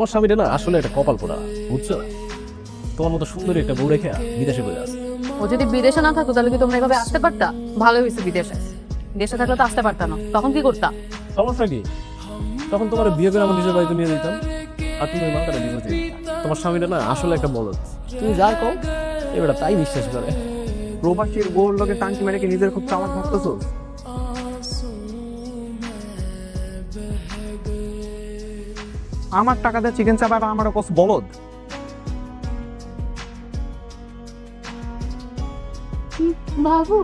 তোমার স্বামীটা না আসলে একটা কপাল পোড়া, বুঝছো? তোমার মতো সুন্দরী একটা বউ রেখে বিদেশে বলে আছে। ও যদি বিদেশে না থাকতো তাহলে কি তোমরা এভাবে আসতে পারতা? ভালো হয়েছে বিদেশে, দেশে থাকলে তো আসতে পারতা না। তখন কি করতা? সমস্যা কি? তখন তোমার বিয়ে করে আমার নিজের বাড়িতে নিয়ে দিতাম, আর তুমি ওই মাথাটা ডিভোর্স দিয়ে দিতাম। তোমার স্বামীটা না আসলে একটা বলদ, তুমি যা কও এবার তাই বিশ্বাস করে। প্রবাসীর বউর লোকে টাঙ্কি মেরে কি নিজের খুব চালাক ভাবতেছো? আমার টাকা দিয়ে চিকেন চাপ আর আমার কস বলদ। বাবু,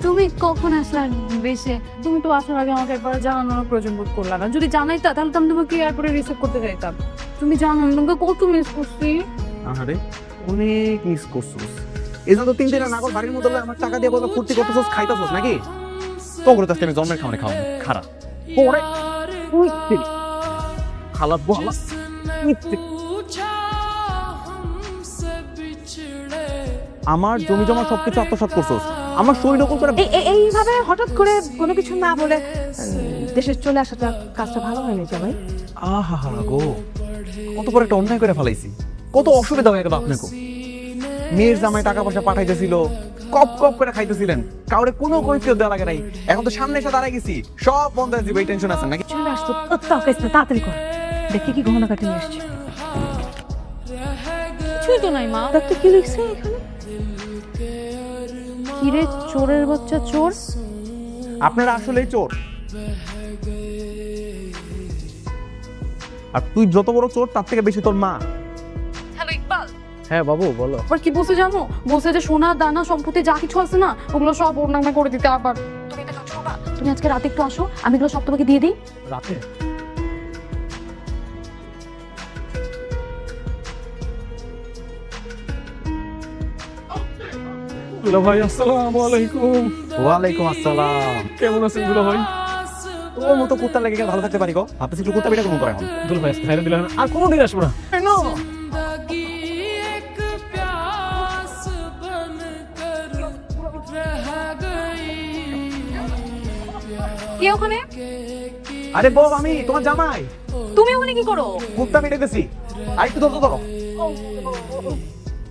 তুমি কখন আসলা দেশে? তুমি তো আসার আগে আমাকে একবার জানানোর প্রয়োজন বোধ করলা না। যদি জানাইতা তাহলে তো আমি তোমাকে এয়ারপোর্টে রিসিভ করতে যাইতাম। তুমি জানো তোমাকে কত মিস করছি। আরে অনেক মিস করছিস। এই জন্য তো 3 দিনের নাগর বাড়ির মধ্যে আমার টাকা দিয়ে বলে ফুর্তি করতেছস, খাইতেছস নাকি? তো করে তো আমি জন্মের খাওয়ানি খাওয়া খারাপ পরে খালাত বলা আমার জমি জমা সবকিছু আত্মসাৎ করছস, আমার শরীর ওপর করে এইভাবে হঠাৎ করে কোনো কিছু না বলে দেশে চলে আসাটা কাজটা ভালো হয়নি জামাই। আহা গো, কত বড় একটা অন্যায় করে ফেলাইছি, কত অসুবিধা হয়ে গেল আপনাকে। মেয়ের জামাই টাকা পয়সা পাঠাইতেছিল, কপ কপ করে খাইতেছিলেন, কাউরে কোনো কৈফিয়ত দেওয়া লাগে নাই। এখন তো সামনে এসে দাঁড়াই গেছি, সব বন্ধ হয়ে যাবে, এই টেনশন আছে নাকি? চলে আসতো তাড়াতাড়ি কর, দেখি কি গহনা কাটি নিয়ে আসছে। কিছুই তো নাই মা। দেখতে কি লিখছে এখানে? কিরে চোরের বাচ্চা চোর। আপনারা আসলেই চোর, আর তুই যত বড় চোর তার থেকে বেশি তোর মা। হ্যালো ইকবাল। হ্যাঁ বাবু বলো। আবার কি বলছে জানো? বলছে যে সোনা দানা সম্পত্তি যা কিছু আছে না ওগুলো সব ওর নামে করে দিতে। আবার তুমি একটা কাজ করবা, তুমি আজকে রাতে একটু আসো, আমি এগুলো সব তোমাকে দিয়ে দিই। রাতে? দুলা ভাই আসসালামু আলাইকুম। ওয়ালাইকুম আসসালাম। কেমন আছেন দুলা ভাই? তোর মতো কুত্তা লেগে গেলে ভালো থাকতে পারি গো? ভাবতেছি একটু কুত্তা পিঠা কেমন করে এখন। দুলা ভাই খাইলে দিলেন আর কোনোদিন আসবো না। কে ওখানে? আরে বউ, আমি তোমার জামাই। তুমি ওখানে কি করো? কুত্তা পিটাইতেছি, আর একটু ধরো।